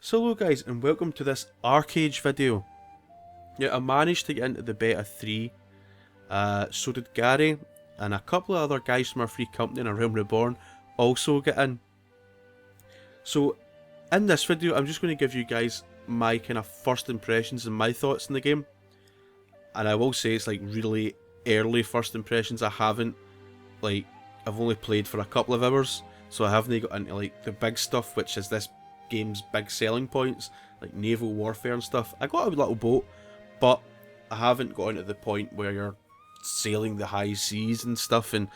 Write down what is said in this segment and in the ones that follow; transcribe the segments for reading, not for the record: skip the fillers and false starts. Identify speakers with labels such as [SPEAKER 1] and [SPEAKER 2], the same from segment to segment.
[SPEAKER 1] So hello guys and welcome to this ArcheAge video. Yeah, I managed to get into the beta 3, so did Gary, and a couple of other guys from our free company in A Realm Reborn also get in. So in this video I'm just going to give you guys my kind of first impressions and my thoughts in the game. And I will say it's like really early first impressions. I've only played for a couple of hours, so I haven't got into like the big stuff, which is this game's big selling points, like naval warfare and stuff. I got a little boat, but I haven't gotten to the point where you're sailing the high seas and stuff and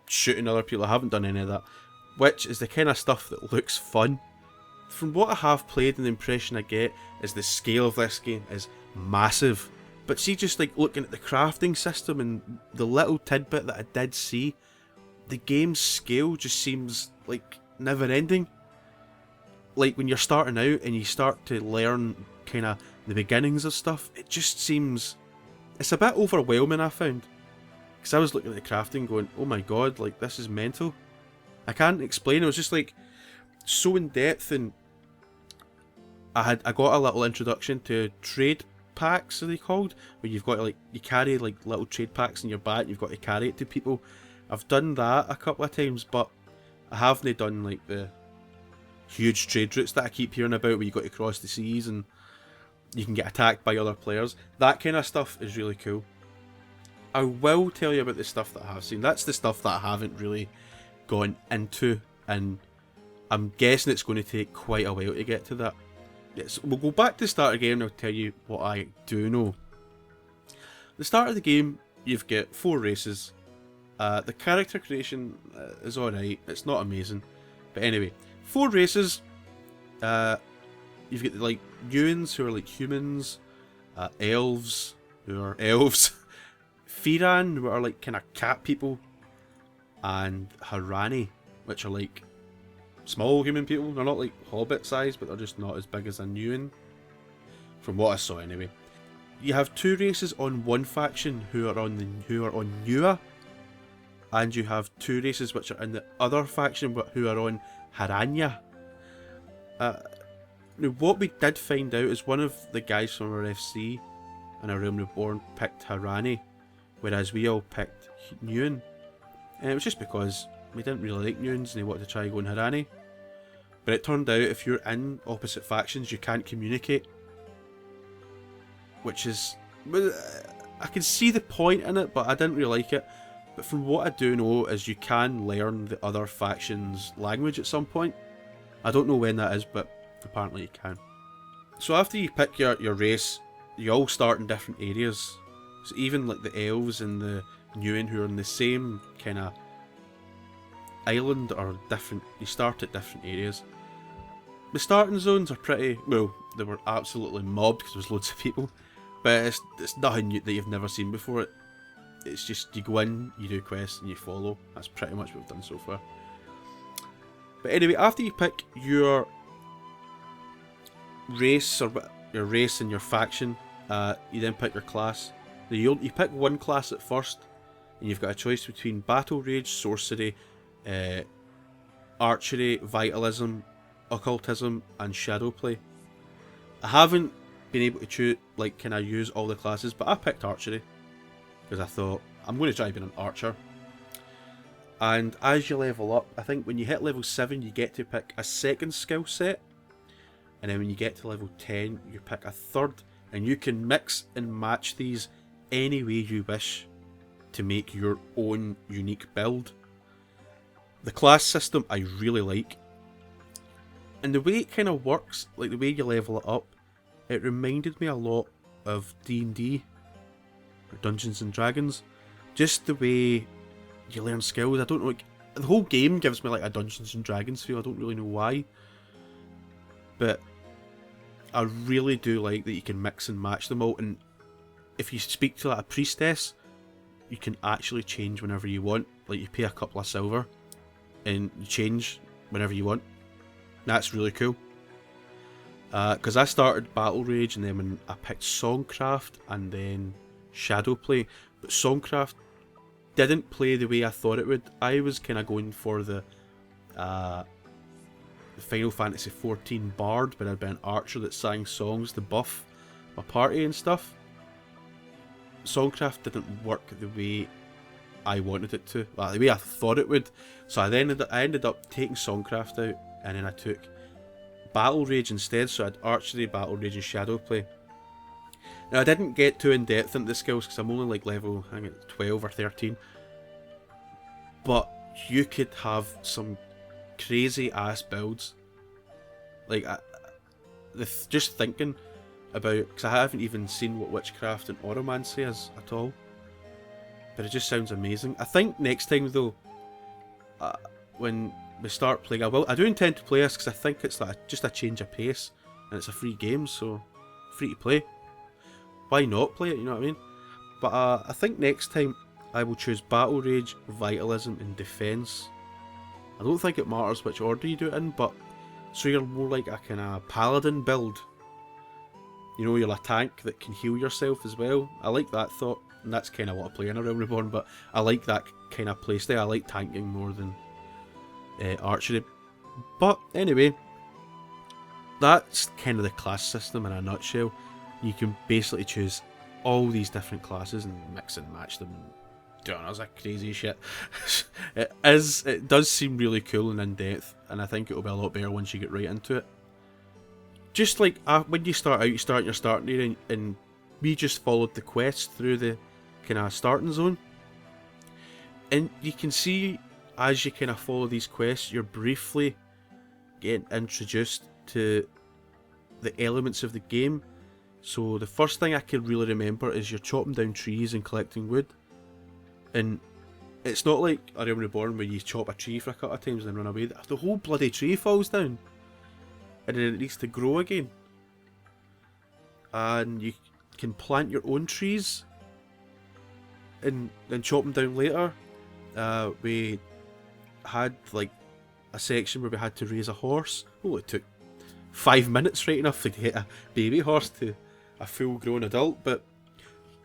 [SPEAKER 1] shooting other people. I haven't done any of that, which is the kind of stuff that looks fun. From what I have played and the impression I get is the scale of this game is massive. But see, just like looking at the crafting system and the little tidbit that I did see, the game's scale just seems like never ending. Like when you're starting out and you start to learn kind of the beginnings of stuff, it just seems, it's a bit overwhelming I found. Because I was looking at the crafting going, oh my god, like this is mental. I can't explain, it was just like so in depth. And I got a little introduction to trade packs, are they called, where you've got to, like, you carry like little trade packs in your back, you've got to carry it to people. I've done that a couple of times, but I haven't done like the huge trade routes that I keep hearing about, where you got to cross the seas and you can get attacked by other players. That kind of stuff is really cool. I will tell you about the stuff that I have seen. That's the stuff that I haven't really gone into, and I'm guessing it's going to take quite a while to get to that. Yes, we'll go back to the start again and I'll tell you what I do know. The start of the game, you've got 4 races. The character creation is alright, it's not amazing. But anyway, 4 races. You've got like humans who are like humans, elves who are elves, Firan who are like kind of cat people, and Harani, which are like small human people. They're not like hobbit size, but they're just not as big as a Newan, from what I saw anyway. You have 2 races on one faction who are on Nua, and you have 2 races which are in the other faction but who are on Haranya. Now what we did find out is one of the guys from our FC and A Realm Reborn picked Harani, whereas we all picked Newan. And it was just because we didn't really like Newans and they wanted to try going Harani. But it turned out if you're in opposite factions you can't communicate, which is, I can see the point in it, but I didn't really like it. But from what I do know is you can learn the other faction's language at some point. I don't know when that is, but apparently you can. So after you pick your race, you all start in different areas. So even like the elves and the Newan who are in the same kind of island are different. You start at different areas. The starting zones are pretty, well, they were absolutely mobbed because there was loads of people, but it's nothing new that you've never seen before. It's just you go in, you do quests and you follow. That's pretty much what we've done so far. But anyway, after you pick your race and your faction, you then pick your class. Now you pick one class at first, and you've got a choice between battle rage, sorcery, archery, vitalism, occultism, and shadowplay. I haven't been able to choose, like, can I use all the classes, but I picked archery because I thought I'm going to try being an archer. And as you level up, I think when you hit level 7 you get to pick a second skill set, and then when you get to level 10 you pick a third, and you can mix and match these any way you wish to make your own unique build. The class system I really like, and the way it kind of works, like the way you level it up, it reminded me a lot of D&D or Dungeons and Dragons. Just the way you learn skills. I don't know, like, the whole game gives me like a Dungeons and Dragons feel. I don't really know why, but I really do like that you can mix and match them all. And if you speak to like a priestess, you can actually change whenever you want. Like you pay a couple of silver and you change whenever you want. That's really cool. Because I started Battle Rage, and then when I picked Songcraft and then Shadowplay, but Songcraft didn't play the way I thought it would. I was kind of going for the Final Fantasy XIV Bard, when I'd been an archer that sang songs to buff my party and stuff. Songcraft didn't work the way I wanted it to, well, the way I thought it would. So I ended up taking Songcraft out, and then I took Battle Rage instead. So I had Archery, Battle Rage, and Shadowplay. Now I didn't get too in depth into the skills because I'm only like level, I think, 12 or 13. But you could have some crazy ass builds. Like, just thinking about, because I haven't even seen what Witchcraft and Oromancy is at all. But it just sounds amazing. I think next time though, when we start playing, I do intend to play this because I think it's like just a change of pace, and it's a free game, so free to play. Why not play it? You know what I mean? But I think next time I will choose Battle Rage, Vitalism, and Defense. I don't think it matters which order you do it in, but so you're more like a kind of paladin build. You know, you're a tank that can heal yourself as well. I like that thought. And that's kind of what I play in A Realm Reborn, but I like that kind of playstyle. I like tanking more than archery. But anyway, that's kind of the class system in a nutshell. You can basically choose all these different classes and mix and match them. Don't know, it's a crazy shit. It does seem really cool and in depth, and I think it'll be a lot better once you get right into it. Just like when you start out, you start in your starting area, and we just followed the quest through the kind of starting zone, and you can see as you kind of follow these quests, you're briefly getting introduced to the elements of the game. So the first thing I can really remember is you're chopping down trees and collecting wood, and it's not like A Realm Reborn where you chop a tree for a couple of times and then run away. The whole bloody tree falls down, and then it needs to grow again, and you can plant your own trees and then chop them down later. We had like a section where we had to raise a horse. Oh, it took 5 minutes, right enough, to get a baby horse to a full grown adult. But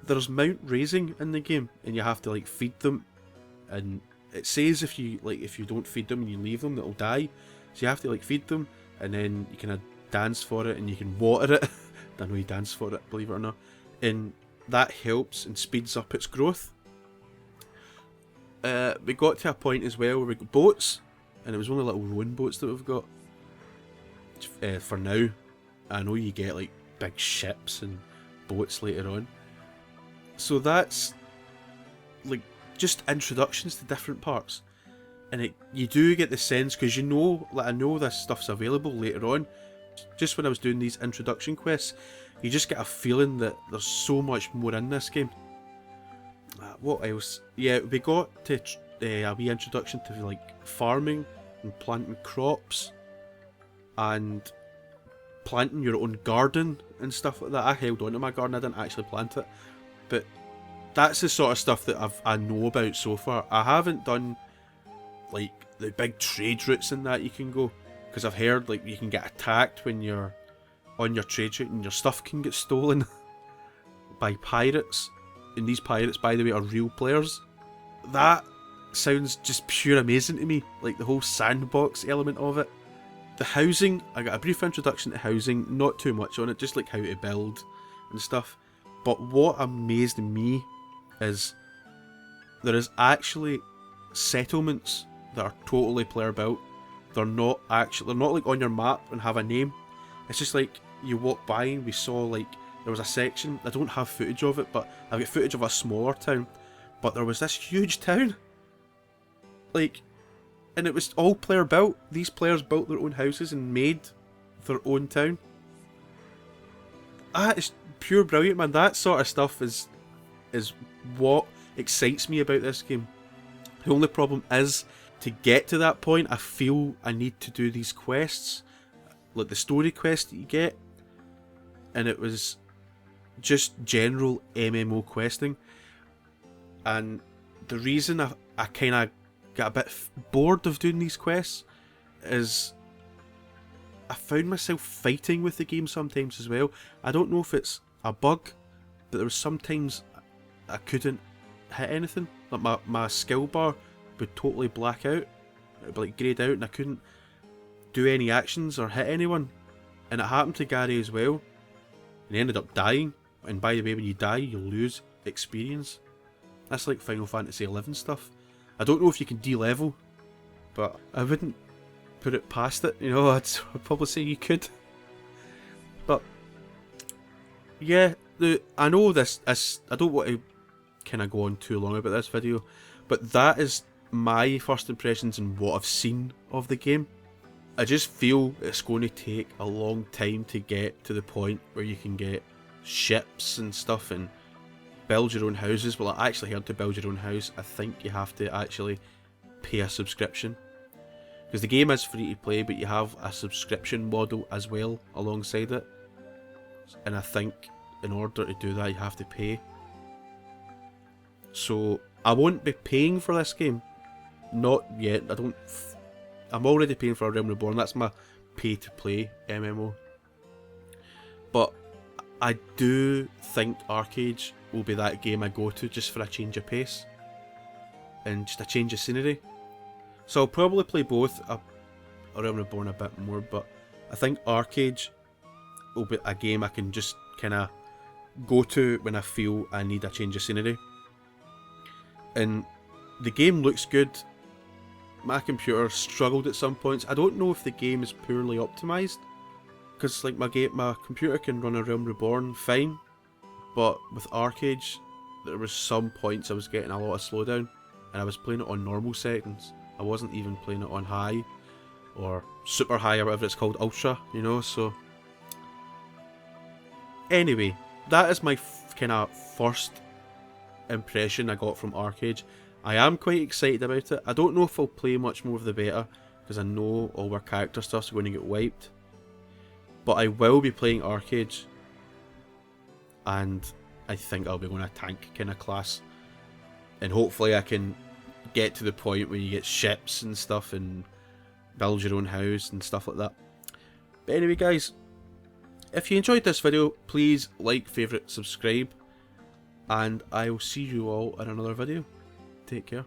[SPEAKER 1] there's mount raising in the game, and you have to like feed them, and it says if you don't feed them and you leave them, they'll die. So you have to like feed them, and then you kind of dance for it, and you can water it. I know you dance for it, believe it or not, and that helps and speeds up its growth. We got to a point as well where we got boats, and it was only little rowing boats that we've got for now. I know you get like big ships and boats later on. So that's like just introductions to different parts, and you do get the sense, because you know, like I know this stuff's available later on. Just when I was doing these introduction quests, you just get a feeling that there's so much more in this game. What else? Yeah, we got to a wee introduction to like farming and planting crops and planting your own garden and stuff like that. I held on to my garden, I didn't actually plant it, but that's the sort of stuff that I know about so far. I haven't done like the big trade routes and that you can go, because I've heard like you can get attacked when you're on your trade route and your stuff can get stolen by pirates. And these pirates, by the way, are real players. That sounds just pure amazing to me, like the whole sandbox element of it. The housing, I got a brief introduction to housing, not too much on it, just like how to build and stuff. But what amazed me is there is actually settlements that are totally player built. They're not like on your map and have a name. It's just like you walk by and we saw like there was a section, I don't have footage of it, but I've got footage of a smaller town, but there was this huge town, like, and it was all player built. These players built their own houses and made their own town. It's pure brilliant, man. That sort of stuff is what excites me about this game. The only problem is, to get to that point, I feel I need to do these quests, like the story quest that you get, and it was just general MMO questing. And the reason I kind of got a bit bored of doing these quests is I found myself fighting with the game sometimes as well. I don't know if it's a bug, but there was sometimes I couldn't hit anything. Like my skill bar would totally black out. It would be like greyed out, and I couldn't do any actions or hit anyone. And it happened to Gary as well. And he ended up dying. And by the way, when you die, you lose experience. That's like Final Fantasy XI stuff. I don't know if you can de-level, but I wouldn't put it past it. You know, I'd probably say you could. But yeah, I know this. I don't want to kind of go on too long about this video, but that is my first impressions and what I've seen of the game. I just feel it's going to take a long time to get to the point where you can get ships and stuff and build your own houses. Well, I actually heard to build your own house, I think you have to actually pay a subscription. Because the game is free to play, but you have a subscription model as well alongside it. And I think in order to do that, you have to pay. So I won't be paying for this game. Not yet. I'm already paying for A Realm Reborn. That's my pay-to-play MMO. But I do think ArcheAge will be that game I go to just for a change of pace. And just a change of scenery. So I'll probably play both A Realm Reborn a bit more, but I think ArcheAge will be a game I can just kind of go to when I feel I need a change of scenery. And the game looks good. My computer struggled at some points. I don't know if the game is poorly optimised, because like my computer can run A Realm Reborn fine, but with ArcheAge there was some points I was getting a lot of slowdown, and I was playing it on normal settings. I wasn't even playing it on high or super high or whatever it's called, ultra, you know. So anyway, that is my kind of first impression I got from ArcheAge. I am quite excited about it. I don't know if I'll play much more of the beta, because I know all our character stuff's going to get wiped. But I will be playing ArcheAge, and I think I'll be going a tank kind of class. And hopefully I can get to the point where you get ships and stuff and build your own house and stuff like that. But anyway guys, if you enjoyed this video, please like, favourite, subscribe, and I will see you all in another video. Take care.